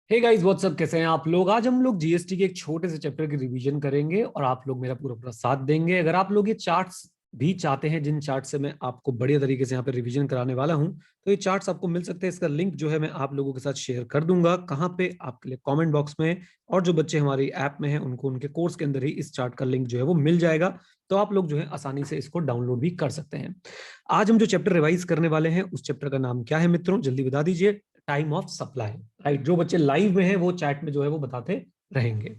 Hey guys what's up, कैसे हैं आप लोग। आज हम लोग जीएसटी के एक छोटे से चैप्टर की रिवीजन करेंगे और आप लोग मेरा पूरा पूरा साथ देंगे। अगर आप लोग ये चार्ट्स भी चाहते हैं, जिन चार्ट से मैं आपको बढ़िया तरीके से यहाँ पे रिवीजन कराने वाला हूँ, तो ये चार्ट्स आपको मिल सकते हैं। इसका लिंक जो है मैं आप लोगों के साथ शेयर कर दूंगा। कहाँ पे? आपके लिए कमेंट बॉक्स में। और जो बच्चे हमारी ऐप में हैं उनको उनके कोर्स के अंदर ही इस चार्ट का लिंक जो है वो मिल जाएगा, तो आप लोग जो है आसानी से इसको डाउनलोड भी कर सकते हैं। आज हम जो चैप्टर रिवाइज करने वाले हैं उस चैप्टर का नाम क्या है मित्रों, जल्दी बता दीजिए। Time of supply. राइट, जो बच्चे लाइव में हैं वो चैट में जो है वो बताते रहेंगे।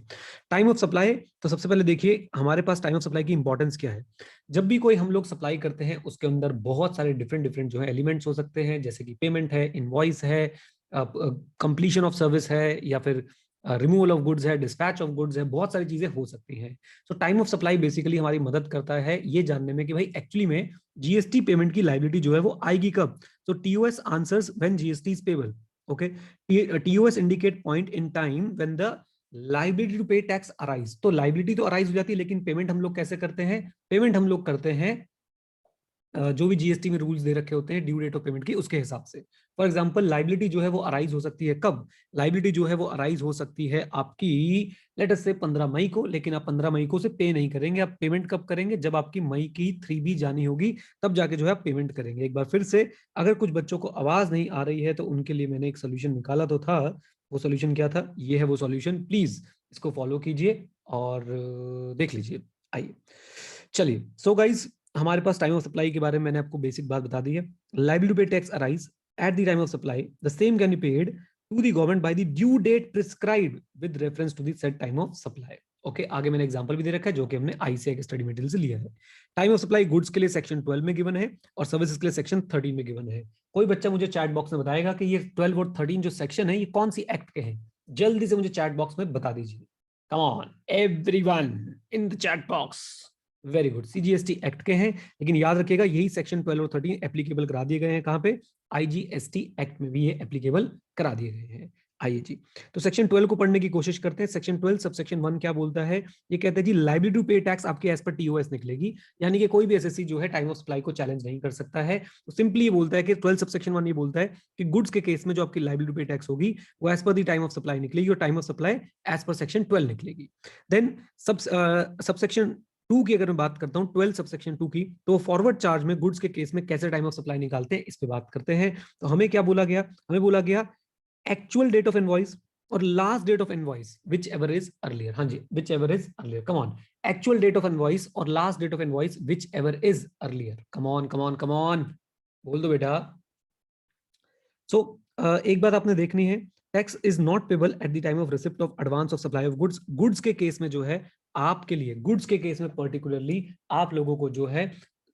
Time of supply. तो सबसे पहले देखिए हमारे पास टाइम ऑफ सप्लाई की इंपॉर्टेंस क्या है। जब भी कोई हम लोग सप्लाई करते हैं उसके अंदर बहुत सारे डिफरेंट डिफरेंट जो है एलिमेंट्स हो सकते हैं, जैसे कि पेमेंट है, इनवॉइस है, कंप्लीशन ऑफ सर्विस है, या फिर रिमूवल ऑफ गुड्स है, डिस्पैच ऑफ गुड्स है, बहुत सारी चीजें हो सकती हैं। तो टाइम ऑफ सप्लाई बेसिकली हमारी मदद करता है ये जानने में कि भाई एक्चुअली में जीएसटी पेमेंट की लाइबिलिटी जो है वो आएगी कब। So TOS answers when GST is payable. Okay. TOS indicate point in time when the liability to pay tax arise. तो liability तो arise हो जाती है, लेकिन पेमेंट हम लोग कैसे करते हैं? पेमेंट हम लोग करते हैं जो भी जीएसटी में रूल्स दे रखे होते हैं ड्यू डेट ऑफ पेमेंट की, उसके हिसाब से। फॉर एग्जांपल लाइबिलिटी जो है वो अराइज हो सकती है कब? लाइबिलिटी जो है वो अराइज हो सकती है आपकी लेट अस से 15 मई को, लेकिन आप 15 मई को से पे नहीं करेंगे। आप पेमेंट कब करेंगे? जब आपकी मई की 3B जानी होगी, तब जाके जो है आप पेमेंट करेंगे। एक बार फिर से, अगर कुछ बच्चों को आवाज नहीं आ रही है तो उनके लिए मैंने एक सोल्यूशन निकाला तो था। वो सोल्यूशन क्या था? ये है वो सोल्यूशन, प्लीज इसको फॉलो कीजिए और देख लीजिए। आइए चलिए। सो गाइज, हमारे पास टाइम ऑफ सप्लाई के बारे में मैंने आपको बेसिक बात बता दी है। Liability to pay tax arise at the time of supply, the same can be paid to the government by the due date prescribed with reference to the set time of supply. Okay, आगे मैंने example भी दे रखा है जो कि हमने ICI के study material से लिया है। टाइम ऑफ सप्लाई गुड्स के लिए सेक्शन 12 में गिवन है और सर्विसेज के लिए सेक्शन 13 में गिवन है। कोई बच्चा मुझे चैट बॉक्स में बताएगा कि ये 12 और 13 जो सेक्शन है ये कौन सी एक्ट के हैं? जल्दी से मुझे चैट बॉक्स में बता दीजिए। कम on everyone in the chat box. Very good, CGST act के हैं, लेकिन याद रखिएगा यही सेक्शन 12 और 13 एप्लीकेबल करा दिए गए हैं। कहां पे? आईजीएसटी एक्ट में भी ये एप्लीकेबल करा दिए गए हैं। आइए जी, तो सेक्शन 12 को पढ़ने की कोशिश करते हैं। सेक्शन 12 सब सेक्शन 1 क्या बोलता है? ये कहता है जी लाइबिलिटी टू पे टैक्स आपके एज पर टीओएस निकलेगी, यानी कि कोई भी एसएससी जो है टाइम ऑफ सप्लाई को चैलेंज नहीं कर सकता है। तो सिंपली ये बोलता है कि 12 सब सेक्शन 1 ये बोलता है कि गुड्स के केस में जो आपकी लाइबिलिटी टू पे टैक्स होगी वो as per the time of supply निकलेगी, और time of supply as per section 12 निकलेगी। देन सबसेक्शन 2 की अगर मैं बात करता हूं, 12 सबसेक्शन 2 की, तो फॉरवर्ड चार्ज में गुड्स के केस में कैसे टाइम ऑफ सप्लाई निकालते हैं इस पे बात करते हैं। तो हमें क्या बोला गया? हमें बोला गया एक्चुअल डेट ऑफ इनवॉइस और last date of invoice whichever is earlier. हाँ जी, whichever is earlier. Come on, actual date of invoice और last date of invoice whichever is earlier. Come on come on come on, बोल दो बेटा। So एक बात आपने देखनी है, tax is not payable at the time of receipt of advance of supply of goods. Goods के case में जो है, आपके लिए गुड्स के केस में पर्टिकुलरली आप लोगों को जो है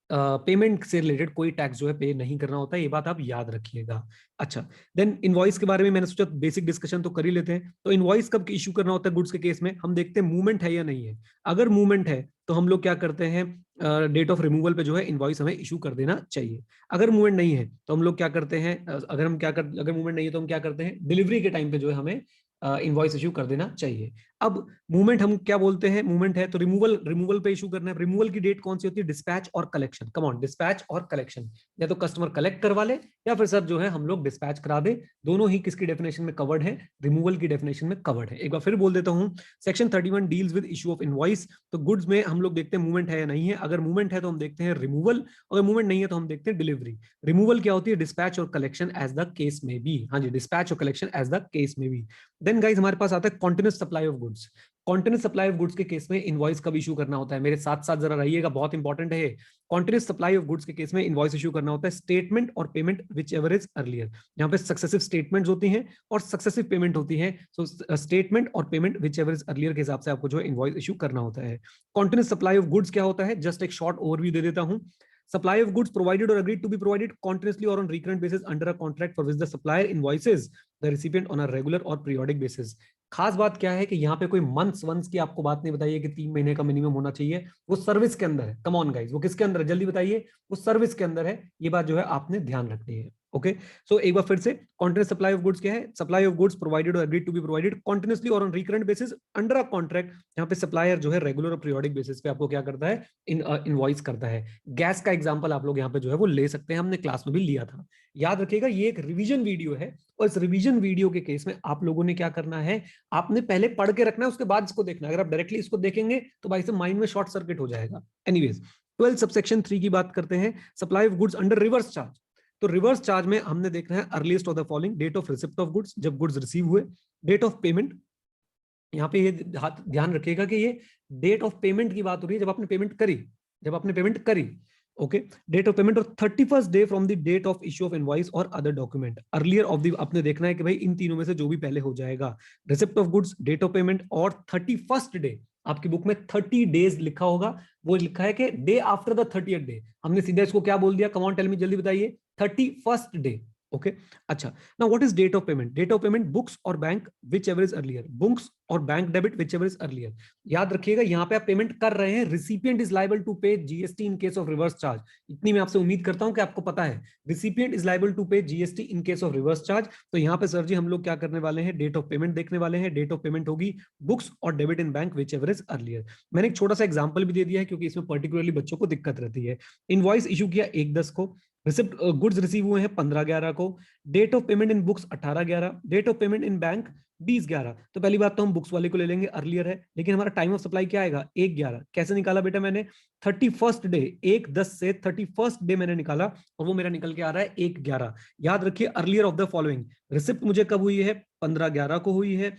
पेमेंट से रिलेटेड कोई टैक्स जो है पे नहीं करना होता है, ये बात आप याद रखिएगा। अच्छा, देन इनवॉइस के बारे में मैंने सोचा बेसिक डिस्कशन तो कर ही लेते हैं। तो इनवॉइस कब इशू करना होता है गुड्स के केस में? हम देखते हैं मूवमेंट है या नहीं है। अगर मूवमेंट है तो हम लोग क्या करते हैं, डेट ऑफ रिमूवल पे जो है इनवॉइस हमें इशू कर देना चाहिए। अगर मूवमेंट नहीं है तो हम लोग क्या करते हैं, अगर मूवमेंट नहीं है तो हम क्या करते हैं, डिलीवरी के टाइम पे जो है हमें इनवॉइस इशू कर देना चाहिए। अब मूवमेंट हम क्या बोलते हैं? मूवमेंट है तो रिमूवल पे इशू करना है। रिमूवल की डेट कौन सी होती है? डिस्पैच और कलेक्शन। कम ऑन, डिस्पैच और कलेक्शन। या तो कस्टमर कलेक्ट करवा ले या फिर सर जो है हम लोग डिस्पैच करा दे। दोनों ही किसकी डेफिनेशन में कवर्ड है? रिमूवल की डेफिनेशन में कवर्ड है। एक बार फिर बोल देता हूं, section 31 deals with issue of invoice. तो गुड्स में हम लोग देखते हैं मूवमेंट है या नहीं है। अगर मूवमेंट है तो हम देखते हैं रिमूवल, अगर मूवमेंट नहीं है तो हम देखते हैं डिलीवरी। रिमूवल क्या होती है? डिस्पैच और कलेक्शन एज द केस में बी। हाँ जी, डिस्पैच और कलेक्शन एज द केस में बी। देन गाइस हमारे पास आता है continuous supply of goods. Continuous supply of goods के केस में इनवॉइस कब इशू करना होता है? मेरे साथ साथ जरा रहिएगा, बहुत इंपॉर्टेंट है। कॉन्टिन्यूस सप्लाई ऑफ गुड्स के केस में इनवॉइस इशू करना होता है स्टेटमेंट और payment whichever is earlier. यहाँ पे सक्सेसिव स्टेटमेंट्स होती हैं और सक्सेसिव पेमेंट होती है। सो स्टेटमेंट और payment whichever is earlier के हिसाब से आपको जो है इनवॉइस इशू करना होता है। कॉन्टिन्यूस सप्लाई ऑफ गुड्स क्या होता है? जस्ट एक शॉर्ट ओवरव्यू दे देता हूं। Supply of goods provided or agreed to be provided continuously or on recurrent basis under a contract for which the supplier invoices the recipient on a regular or periodic basis. खास बात क्या है कि यहाँ पे कोई मंथ्स वंस की आपको बात नहीं बताइए कि 3 महीने का मिनिमम होना चाहिए। वो सर्विस के अंदर है। कम ऑन गाइस, वो किसके अंदर है? जल्दी बताइए। वो सर्विस के अंदर है। ये बात जो है आपने ध्यान रखनी है। ओके सो एक बार फिर से, कॉन्टिन्यूस सप्लाई ऑफ गुड्स क्या है? सप्लाई ऑफ गुड्स प्रोवाइडेड और agreed to be provided continuously और on recurrent basis under a contract. यहाँ पे सप्लायर जो है रेगुलर और पीरियोडिक बेसिस पे आपको क्या करता है? इनवॉइस करता है। गैस का एग्जांपल आप लोग यहाँ पे जो है वो ले सकते हैं, हमने क्लास में भी लिया था। याद रखिएगा ये एक रिवीजन वीडियो है, और इस रिवीजन वीडियो के केस में आप लोगों ने क्या करना है, आपने पहले पढ़ के रखना है, उसके बाद इसको देखना है। अगर आप डायरेक्टली इसको देखेंगे तो भाई से माइंड में शॉर्ट सर्किट हो जाएगा। एनीवेज 12 सबसेक्शन 3 की बात करते हैं, supply of goods under reverse charge. तो रिवर्स चार्ज में हमने देखना है earliest of the following, date of receipt of goods, जब गुड्स रिसीव हुए, डेट ऑफ पेमेंट, यहाँ पे ये ध्यान रखिएगा कि ये डेट ऑफ पेमेंट की बात हो रही है, जब आपने पेमेंट करी, जब आपने पेमेंट करी। ओके, डेट ऑफ पेमेंट और 31st day from the date of issue of invoice और other document, earlier of the, आपने देखना है कि भाई इन तीनों में से जो भी पहले हो जाएगा, receipt of goods, date of payment और 31st डे। आपकी बुक में 30 डेज लिखा होगा, वो लिखा है कि day after the 30th day, हमने सीधा इसको क्या बोल दिया? कम ऑन टेल मी, जल्दी बताइए, 31st डे। ओके अच्छा, now what is date of payment? Date of payment books और bank whichever is earlier, books और bank debit whichever is earlier. याद रखिएगा यहाँ पे आप पेमेंट कर रहे हैं, recipient is liable to pay GST in case of reverse charge. इतनी मैं आपसे उम्मीद करता हूं कि आपको पता है, recipient is liable to pay GST in case of reverse charge. तो यहाँ पे सर जी हम लोग क्या करने वाले हैं? डेट ऑफ पेमेंट देखने वाले हैं। डेट ऑफ पेमेंट होगी बुक्स और debit in bank whichever is earlier. मैंने एक छोटा सा एग्जाम्पल भी दे दिया है क्योंकि इसमें पर्टिकुलरली बच्चों को दिक्कत रहती है। इनवॉइस इशू किया 1/10 को, रिसिप्ट गुड्स रिसीव हुए हैं 15/11 को, date of payment in books 18/11, date of payment in bank 20/11। तो पहली बात तो हम बुक्स वाले को ले लेंगे, अर्लियर है, लेकिन हमारा टाइम ऑफ सप्लाई क्या आएगा? 1/11। कैसे निकाला बेटा मैंने? 31st डे, 1/10 से 31st डे मैंने निकाला, और वो मेरा निकल के आ रहा है 1/11। याद रखिए earlier of the following, receipt मुझे कब हुई है? 15/11 को हुई है।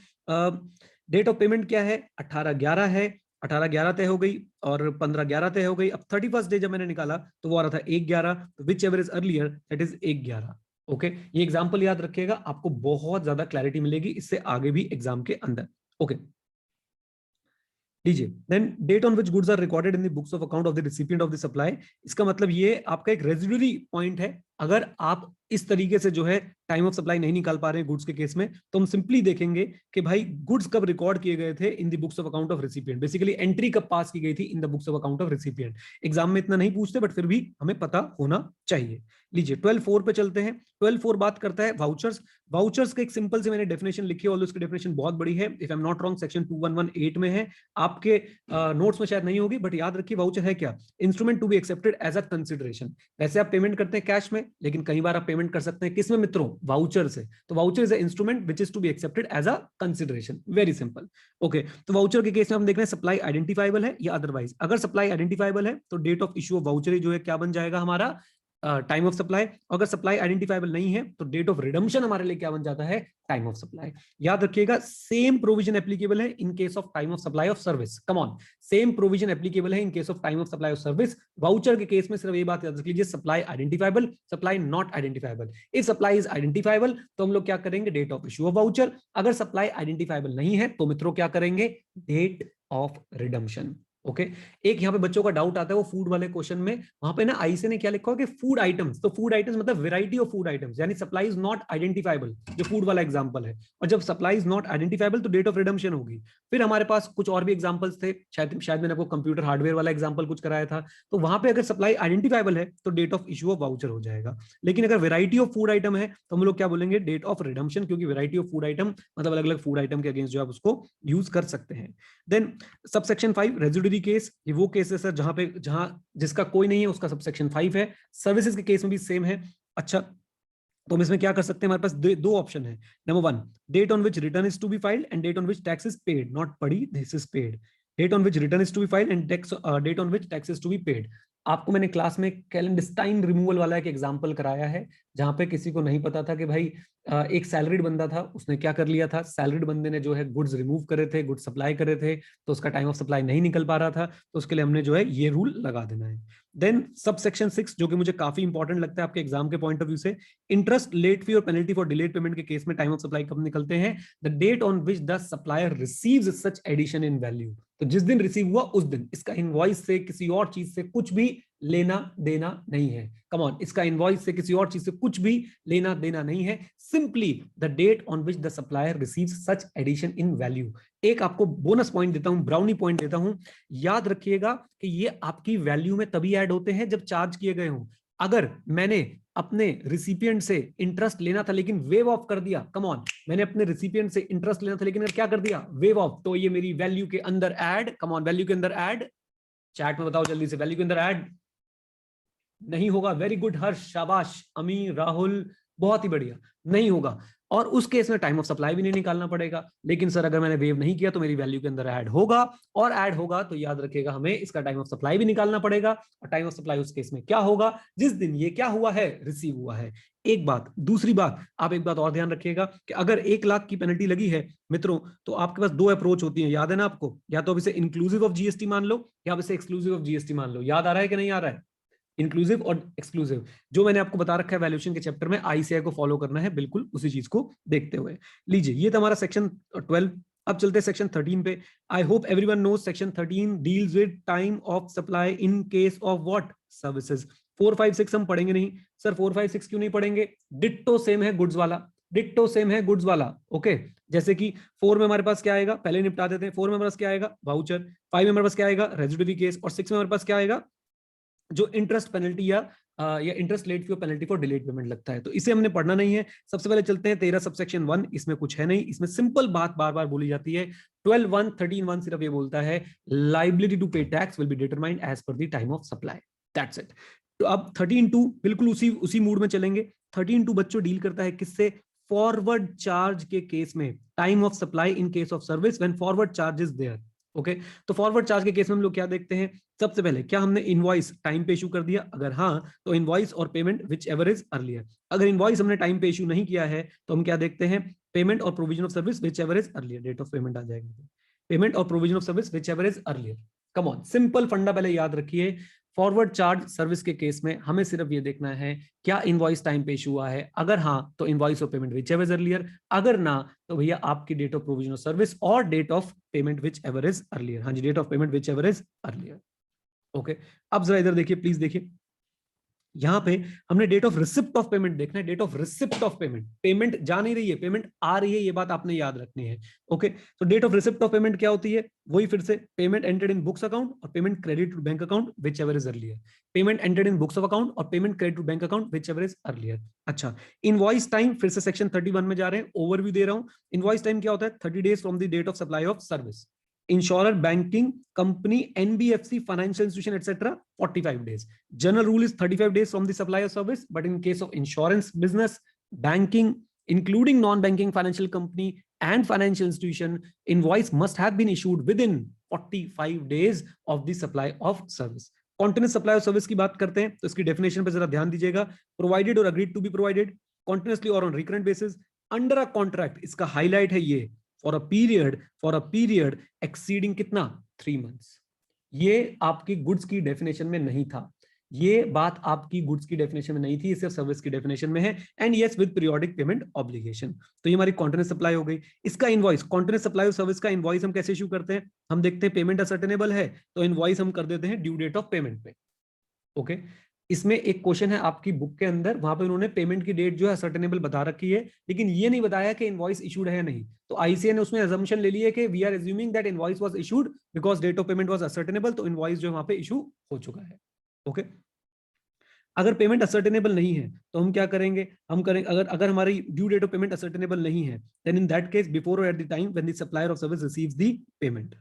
डेट ऑफ पेमेंट क्या है? 18/11 है, 18/11 तय हो गई और 15/11 तय हो गई। अब 31st डे जब मैंने निकाला तो वो आ रहा था 1/11, तो which ever is earlier that is 1/11। Okay, ये एग्जांपल याद रखिएगा, आपको बहुत ज्यादा क्लैरिटी मिलेगी इससे आगे भी एग्जाम के अंदर। ओके लीजिए, then date on which goods are recorded in the books of account of the recipient of the supply. इसका मतलब ये आपका एक रेजिडुअरी पॉइंट है। अगर आप इस तरीके से जो है टाइम ऑफ सप्लाई नहीं निकाल पा रहे हैं गुड्स के केस में, तो हम सिंपली देखेंगे कि भाई गुड्स कब रिकॉर्ड किए गए थे इन the books of account of recipient, basically entry कब पास की गई थी इन the books of account of recipient. Exam में इतना नहीं पूछते बट फिर भी हमें पता होना चाहिए। लीजिए 12.4 पे चलते हैं। 12.4 बात करता है वाउचर्स। वाउचर्स का एक सिंपल से मैंने डेफिनेशन लिखी है, और उसकी डेफिनेशन बहुत बड़ी है, if I am not wrong section 2118 में है, आपके नोट्स में शायद नहीं होगी, बट याद रखिए वाउचर है क्या? Instrument to be accepted as a consideration. वैसे आप पेमेंट करते हैं कैश में, लेकिन कई बार आप पेमेंट कर सकते हैं किसमें मित्रों? वाउचर से। तो voucher is a instrument which is to be accepted as a consideration, very simple. Okay, तो वाउचर के केस में हम देख रहे हैं सप्लाई आइडेंटिफाइबल है या अदरवाइज। अगर सप्लाई आइडेंटिफाइबल है तो date of issue of voucher जो है क्या बन जाएगा हमारा? Time of supply. अगर सप्लाई आइडेंटिफाइबल नहीं है तो डेट ऑफ रिडम्पशन हमारे लिए क्या बन जाता है? Time of supply. याद रखिएगा सेम प्रोविजन एप्लीकेबल है in case of time of supply of service. Come on, same provision applicable है in case of time of supply of service. Voucher के केस में सिर्फ ये बात याद रख लीजिए, supply identifiable, supply not identifiable. If supply is identifiable तो हम लोग क्या करेंगे? Date of issue of voucher. अगर सप्लाई आइडेंटिफाइबल नहीं है तो मित्रों क्या करेंगे? Date of redemption. ओके एक यहाँ पे बच्चों का डाउट आता है वो फूड वाले क्वेश्चन में, वहां पे ना आईसी ने क्या लिखा है कि फूड आइटम्स। तो फूड आइटम्स मतलब वैरायटी ऑफ फूड आइटम्स, यानी सप्लाई इज नॉट आइडेंटिफाइबल, जो फूड वाला एग्जांपल है। और जब सप्लाई इज नॉट आइडेंटिफाइबल तो डेट ऑफ रिडम्पशन होगी। फिर हमारे पास कुछ और भी एग्जांपल्स थे, शायद मैंने आपको कंप्यूटर हार्डवेयर वाला एग्जांपल कुछ कराया था, तो वहां पे अगर सप्लाई आइडेंटिफाइबल है तो date of issue of voucher हो जाएगा। लेकिन अगर वैरायटी ऑफ फूड आइटम है तो हम लोग क्या बोलेंगे? डेट ऑफ रिडम्पशन, क्योंकि वैरायटी ऑफ फूड आइटम मतलब अलग अलग फूड आइटम के अगेंस्ट जो आप उसको यूज कर सकते हैं। देन सबसेक्शन 5 रेजिडुअरी केस, ये वो केस है सर जहां जिसका कोई नहीं है उसका सबसेक्शन 5 है। सर्विसेज के केस में भी सेम है। अच्छा तो हम इसमें क्या कर सकते हैं? हमारे पास दो ऑप्शन है। Number 1, date on which return is to be filed and date on which tax is paid, not पड़ी, this is paid. Date on which return is to be filed and date on which tax is to be paid. आपको मैंने class में कैलेंडस्टाइन removal वाला एक example कराया है, जहां पे किसी को नहीं पता था कि भाई एक सैलरीड बंदा था, उसने क्या कर लिया था? सैलरीड बंदे ने जो है गुड्स रिमूव करे थे, गुड्स सप्लाई करे थे, तो उसका टाइम ऑफ सप्लाई नहीं निकल पा रहा था, तो उसके लिए हमने जो है ये रूल लगा देना है। देन सब सेक्शन 6 जो कि मुझे काफी इंपॉर्टेंट लगता है आपके एग्जाम के पॉइंट ऑफ व्यू से, इंटरेस्ट, लेट फी और पेनल्टी फॉर डिलेड पेमेंट के केस में टाइम ऑफ सप्लाई कब निकलते हैं? The date on which the supplier receives such addition in value. तो जिस दिन रिसीव हुआ उस दिन, इसका इनवॉइस से किसी और चीज से कुछ भी लेना देना नहीं है। कम ऑन, इसका इनवॉइस से किसी और चीज से कुछ भी लेना देना नहीं है, simply the date on which the supplier receives such addition in value. एक आपको बोनस पॉइंट देता हूं, ब्राउनी पॉइंट देता हूं, याद रखिएगा कि ये आपकी वैल्यू में तभी ऐड होते हैं जब चार्ज किए गए हों। अगर मैंने अपने रिसिपिएंट से इंटरेस्ट लेना था लेकिन वेव ऑफ कर दिया, कम ऑन, मैंने अपने रिसिपिएंट से इंटरेस्ट लेना था लेकिन अगर क्या कर दिया, वेव ऑफ, तो ये मेरी वैल्यू के अंदर ऐड, कम ऑन, वैल्यू के अंदर ऐड, चैट में बताओ जल्दी से, वैल्यू के अंदर ऐड नहीं होगा। वेरी गुड हर्ष, शाबाश, अमीर, राहुल, बहुत ही बढ़िया, नहीं होगा। और उस केस में टाइम ऑफ सप्लाई भी नहीं निकालना पड़ेगा। लेकिन सर अगर मैंने वेव नहीं किया तो मेरी वैल्यू के अंदर ऐड होगा, और ऐड होगा तो याद रखिएगा हमें इसका टाइम ऑफ सप्लाई भी निकालना पड़ेगा। और टाइम ऑफ सप्लाई उस केस में क्या होगा, जिस दिन ये क्या हुआ है, रिसीव हुआ है। एक बात, दूसरी बात, आप एक बात और ध्यान रखिएगा कि अगर 1 लाख की पेनल्टी लगी है मित्रों, तो आपके पास 2 अप्रोच होती है, याद है ना आपको, या तो अब इसे इंक्लूसिव ऑफ जीएसटी मान लो, या अब इसे एक्सक्लूसिव ऑफ जीएसटी मान लो। याद आ रहा है कि नहीं आ रहा है, इंक्लूसिव और एक्सक्लूसिव, जो मैंने आपको बता रखा है वैल्यूएशन के चैप्टर में, आईसीआई को फॉलो करना है बिल्कुल उसी चीज को देखते हुए। लीजिए ये था हमारा सेक्शन 12। अब चलते हैं सेक्शन 13 पे। I hope everyone knows section 13 deals with time of supply in case of what, services. 4, 5, 6 हम पढ़ेंगे नहीं सर, 4, 5, 6 क्यों नहीं पढ़ेंगे, डिट्टो सेम है गुड्स वाला, डिट्टो सेम है गुड्स वाला। ओके, जैसे कि 4 में हमारे पास क्या आएगा, पहले निपटा देते हैं। 4 में हमारे पास क्या आएगा, वाउचर। 5 में हमारे पास क्या आएगा, रेजिडुअरी केस। और 6 में हमारे पास क्या आएगा, जो इंटरेस्ट पेनल्टी या interest late fee penalty for delayed payment लगता है। तो इसे हमने पढ़ना नहीं है। सबसे पहले चलते हैं 13 सबसेक्शन 1, इसमें कुछ है नहीं, इसमें सिंपल बात बार बार बोली जाती है। 12(1), 13(1) सिर्फ ये बोलता है liability to pay tax will be determined as per the time of supply, that's it. तो अब 13(2) बिल्कुल उसी मूड में चलेंगे। 13(2) बच्चों डील करता है किससे, फॉरवर्ड चार्ज के केस में, time of supply in case of service when forward charge is there. Okay, तो फॉरवर्ड चार्ज के केस में हम लोग क्या देखते हैं, सबसे पहले क्या हमने इनवॉइस टाइम पे इशू कर दिया, अगर हाँ तो इनवॉइस और payment whichever is earlier. अगर इनवॉइस हमने टाइम पे इशू नहीं किया है तो हम क्या देखते हैं, पेमेंट और provision of service whichever is earlier, date of payment आ जाएगा, पेमेंट और provision of service whichever is earlier. Come on, simple फंडा पहले याद रखिए। फॉरवर्ड चार्ज सर्विस के केस में हमें सिर्फ ये देखना है क्या इनवॉइस टाइम पे इशू हुआ है, अगर हाँ तो इनवॉइस और payment whichever is earlier, अगर ना तो भैया आपकी date of provision of service और date of payment whichever is earlier. हाँ जी, date of payment whichever is earlier. Okay, अब जरा इधर देखिए, प्लीज देखिए, यहां पे हमने date of receipt of payment देखना है, date of receipt of payment, payment जा नहीं रही है, पेमेंट आ रही है, ये बात आपने याद रखनी है। ओके, तो date of receipt of payment क्या होती है, वही फिर से payment entered in books account और payment credit to bank account whichever is earlier, payment entered in books of account और payment credit to bank account whichever is earlier. अच्छा, invoice time फिर से section 31 में जा रहे हैं, overview दे रहा हूं। इनवॉइस टाइम क्या होता है, 30 days from the date of supply of service. Insurer, banking company, NBFC, financial institution etcetera 45 days. General rule is 35 days from the supply of service, but in case of insurance business, banking, including non-banking financial company and financial institution, invoice must have been issued within 45 days of the supply of service. Continuous supply of service की बात करते हैं तो इसकी definition पे जरा ध्यान दीजिएगा। Provided or agreed to be provided continuously or on recurrent basis under a contract, इसका highlight है ये, for a period exceeding कितना, 3 months। ये आपकी गुड्स की डेफिनेशन में नहीं था, ये बात आपकी गुड्स की डेफिनेशन में नहीं थी, सिर्फ सर्विस की डेफिनेशन में है। And yes with periodic payment obligation. तो ये हमारी कॉन्टिन्यूस सप्लाई हो गई। इसका invoice, continuous supply of service का इनवॉइस हम कैसे इशू करते हैं, हम देखते हैं पेमेंट असर्टेनेबल है तो इनवॉइस हम कर देते हैं ड्यू डेट ऑफ पेमेंट पे। ओके, इसमें एक क्वेश्चन है आपकी बुक के अंदर, वहां पे उन्होंने पेमेंट की डेट जो है सर्टेनेबल बता रखी है, लेकिन ये नहीं बताया कि इनवॉइस इशूड है या नहीं। तो आईसीए ने उसमें अजम्पशन ले ली है कि we are assuming that invoice was issued because date of payment was ascertainable, तो इनवॉइस जो वहां पे इशू हो चुका है। ओके, अगर पेमेंट असर्टेनेबल नहीं है तो हम क्या करेंगे, हम करेंगे, अगर हमारी due date of payment ascertainable नहीं है, then in that case before और at the time when the supplier of service receives the payment.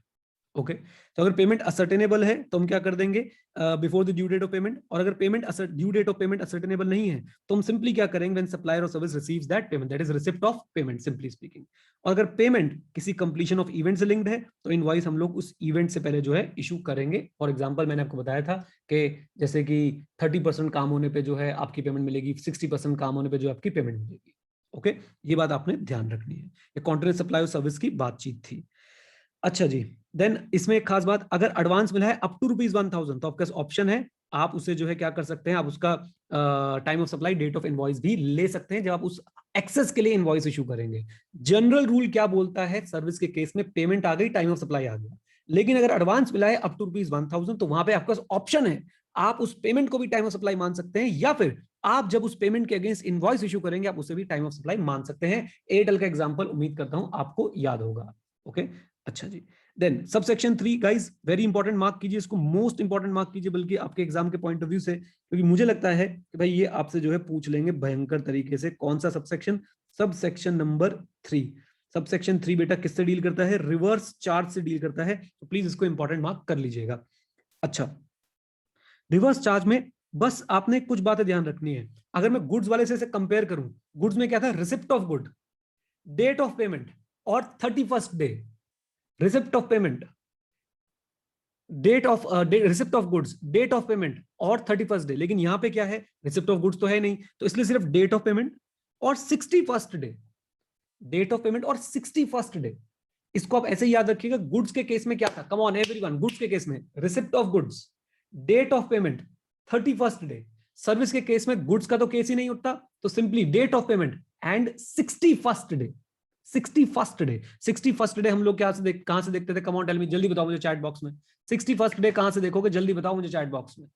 Okay, तो अगर पेमेंट असर्टेनेबल है तो हम क्या कर देंगे, before the due date of payment. और अगर payment due date of payment ascertainable नहीं है तो हम सिंपली क्या करेंगे, when supplier of service receives that payment, that is receipt of payment simply speaking. और अगर पेमेंट किसी कंप्लीशन ऑफ इवेंट से लिंक्ड है तो इनवॉइस हम लोग उस इवेंट से पहले जो है इशू करेंगे। फॉर एग्जांपल मैंने आपको बताया था कि जैसे कि 30% काम होने पे जो है आपकी पेमेंट मिलेगी, 60% काम होने पे जो आपकी पेमेंट मिलेगी। ओके, ये बात आपने ध्यान रखनी है। ये कॉन्ट्रैक्ट सप्लाई ऑफ सर्विस की बातचीत थी। अच्छा जी, देन इसमें एक खास बात, अगर एडवांस मिला है अप टू ₹1,000 तो आपके ऑप्शन है, आप उसे जो है क्या कर सकते हैं, आप उसका time of supply, date of invoice भी ले सकते हैं जब आप उस एक्सेस के लिए इनवॉइस इशू करेंगे। जनरल रूल क्या बोलता है, सर्विस के केस में पेमेंट आ गई, टाइम ऑफ सप्लाई आ गया, लेकिन अगर एडवांस मिला है अप टू ₹1,000 तो वहां पे आपका ऑप्शन है, आप उस पेमेंट को भी टाइम ऑफ सप्लाई मान सकते हैं, या फिर आप जब उस पेमेंट के अगेंस्ट इनवॉइस इशू करेंगे आप उसे भी टाइम ऑफ सप्लाई मान सकते हैं। एयरटेल का एग्जांपल उम्मीद करता हूं आपको याद होगा। ओके, अच्छा जी, then subsection 3 guys, very important, mark कीजिए इसको, मोस्ट इंपॉर्टेंट मार्क कीजिए, बल्कि आपके एग्जाम के पॉइंट ऑफ व्यू से, क्योंकि मुझे लगता है कि भाई ये आपसे जो है पूछ लेंगे भयंकर तरीके से। कौन सा सबसेक्शन? Subsection number 3। सबसेक्शन 3 बेटा किससे डील करता है? रिवर्स चार्ज से डील करता है, तो प्लीज इसको इंपॉर्टेंट मार्क कर लीजिएगा। अच्छा, रिवर्स चार्ज में बस आपने कुछ बातें ध्यान रखनी है। अगर मैं गुड्स वाले से कंपेयर करूं, गुड्स में क्या था? Receipt of good, date of payment और 31st day. Receipt of payment, date of receipt of goods, date of payment और 31st डे। लेकिन यहां पे क्या है? रिसिप्ट ऑफ गुड्स तो है नहीं, तो इसलिए सिर्फ डेट ऑफ पेमेंट और 61st day. Date of payment और 61st डे, इसको आप ऐसे ही याद रखिएगा। गुड्स के केस में क्या था? कम ऑन एवरीवन, गुड्स के केस में receipt of goods, date of payment, 31st day. Service के केस में गुड्स का तो केस ही नहीं उठता, तो simply date of payment and 61st day. 61st day, 61st day हम लोग कहां से देखते थे? कम ऑन टेल मी, जल्दी बताओ मुझे चैट बॉक्स में। 61st डे कहां से देखोगे? जल्दी बताओ मुझे चैट बॉक्स में।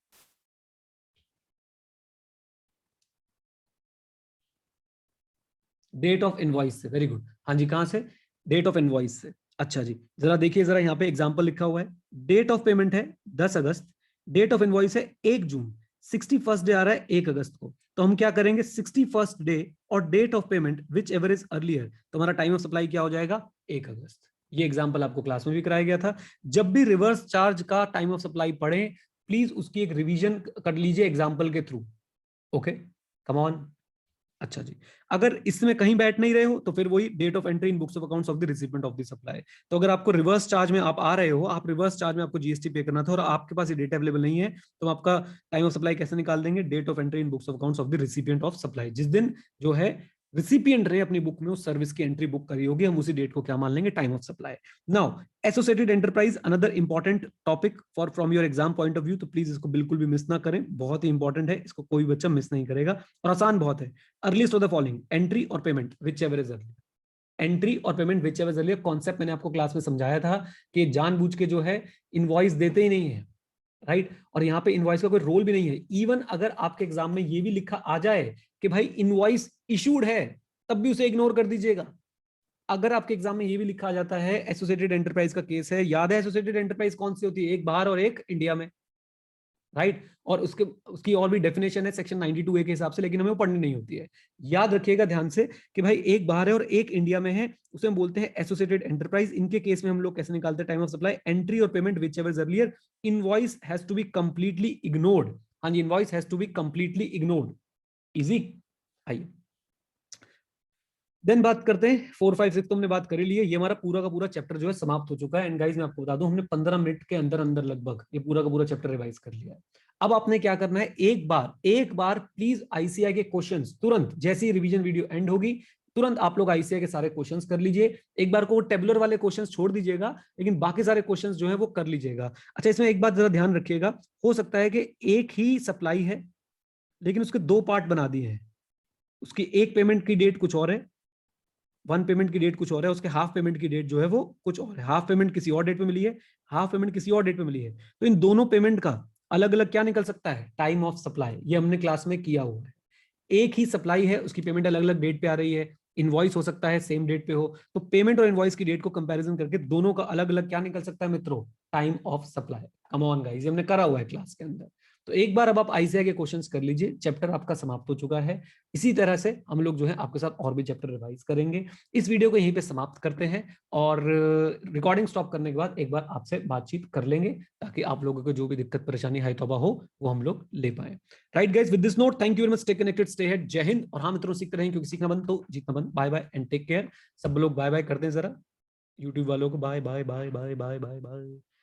डेट ऑफ इनवॉइस से, वेरी गुड। हाँ जी, कहां से? डेट ऑफ इनवॉइस से। अच्छा जी, जरा देखिए, जरा यहाँ पे एग्जांपल लिखा हुआ है। डेट ऑफ पेमेंट है 10 अगस्त, डेट ऑफ इनवॉइस है 1 जून, 61st डे आ रहा है 1 अगस्त को। तो हम क्या करेंगे? 61st डे और date of payment whichever is earlier, तो हमारा टाइम ऑफ सप्लाई क्या हो जाएगा? 1 अगस्त। ये एग्जाम्पल आपको क्लास में भी कराया गया था। जब भी रिवर्स चार्ज का टाइम ऑफ सप्लाई पढ़े, प्लीज उसकी एक रिवीजन कर लीजिए एग्जाम्पल के थ्रू। Okay, come on. अच्छा जी, अगर इसमें कहीं बैठ नहीं रहे हो तो फिर वही date of entry in books of accounts of the recipient of the supply. तो अगर आपको रिवर्स चार्ज में आप आ रहे हो, आप रिवर्स चार्ज में आपको जीएसटी पे करना था और आपके पास ये डेटा अवेलेबल नहीं है, तो हम आपका टाइम ऑफ सप्लाई कैसे निकाल देंगे? Date of entry in books of accounts of the recipient of supply. जिस दिन जो है रिसिपिएंट ने अपनी बुक में उस सर्विस की एंट्री बुक करी होगी, हम उसी डेट को क्या मान लेंगे? Time of supply. Now associated enterprise, another important topic for from your exam point of view, तो प्लीज इसको बिल्कुल भी मिस ना करें, बहुत ही इंपॉर्टेंट है, इसको कोई बच्चा मिस नहीं करेगा और आसान बहुत है। Earliest of the following, entry और payment whichever is early. Entry और payment whichever is early concept मैंने आपको क्लास में समझाया था कि जानबूझ के जो है इनवॉइस देते ही नहीं है, राइट। और यहाँ पे इनवॉइस का कोई रोल भी नहीं है। इवन अगर आपके एग्जाम में ये भी लिखा आ जाए कि भाई इनवॉइस इशूड है, तब भी उसे इग्नोर कर दीजिएगा। अगर आपके एग्जाम में ये भी लिखा आ जाता है एसोसिएटेड एंटरप्राइज का केस है, याद है एसोसिएटेड एंटरप्राइज कौन सी होती है? एक बाहर और एक इंडिया में, राइट। और उसकी और भी डेफिनेशन है सेक्शन 92A के हिसाब से, लेकिन हमें वो पढ़नी नहीं होती है। याद रखिएगा ध्यान से कि भाई एक बाहर है और एक इंडिया में है, उसे हम बोलते हैं एसोसिएटेड एंटरप्राइज। इनके केस में हम लोग कैसे निकालते हैं टाइम ऑफ सप्लाई? एंट्री और payment whichever is earlier, invoice has to be completely ignored. हाँ जी, invoice has to be completely ignored. Easy. आइए देन बात करते हैं 4, 5, 6 तो हमने बात कर ही ली है। ये हमारा पूरा का पूरा चैप्टर जो है समाप्त हो चुका है। एंड गाइस मैं आपको बता दूं, हमने 15 मिनट के अंदर अंदर लगभग ये पूरा का पूरा चैप्टर रिवाइज कर लिया है। अब आपने क्या करना है? एक बार प्लीज आईसीआई के क्वेश्चंस तुरंत, जैसे ही रिवीजन वीडियो एंड होगी, तुरंत आप लोग आईसीआई के सारे क्वेश्चंस कर लीजिए। एक बार को टेबुलर वाले क्वेश्चंस छोड़ दीजिएगा, लेकिन बाकी सारे क्वेश्चंस जो है वो कर लीजिएगा। अच्छा, इसमें एक बात जरा ध्यान रखिएगा, हो सकता है कि एक ही सप्लाई है लेकिन उसके 2 पार्ट बना दिए हैं। उसकी एक पेमेंट की डेट कुछ और है, वन पेमेंट की डेट कुछ और है, उसके हाफ पेमेंट की डेट जो है वो कुछ और है। हाफ पेमेंट किसी और डेट पे मिली है, हाफ पेमेंट किसी और डेट पे मिली है। तो इन दोनों पेमेंट का अलग अलग क्या निकल सकता है? Time of supply. ये हमने क्लास में किया हुआ है। एक ही सप्लाई है, उसकी पेमेंट अलग अलग डेट पे आ रही है, इनवॉइस हो सकता है सेम डेट पे हो, तो पेमेंट और इनवॉइस की डेट को कंपैरिजन करके दोनों का अलग अलग क्या निकल सकता है मित्रों? Time of supply. Come on guys, ये हमने करा हुआ है क्लास के अंदर। तो एक बार अब आप आईसीआई के क्वेश्चंस कर लीजिए, चैप्टर आपका समाप्त हो चुका है। इसी तरह से हम लोग जो है आपके साथ और भी चैप्टर रिवाइज करेंगे। इस वीडियो को यहीं पे समाप्त करते हैं और रिकॉर्डिंग स्टॉप करने के बाद एक बार आपसे बातचीत कर लेंगे, ताकि आप लोगों को जो भी दिक्कत परेशानी हाई तौबा हो वो हम लोग ले पाए। Right guys, with this note thank you very much, stay connected, stay hit, जय हिंद। और हाँ मित्रों, सीखते रहें, क्योंकि सीखना बंद तो जीतना बंद। Bye bye and take care. सब लोग बाय बाय करते हैं जरा, यूट्यूब वालों को bye bye bye bye bye bye bye.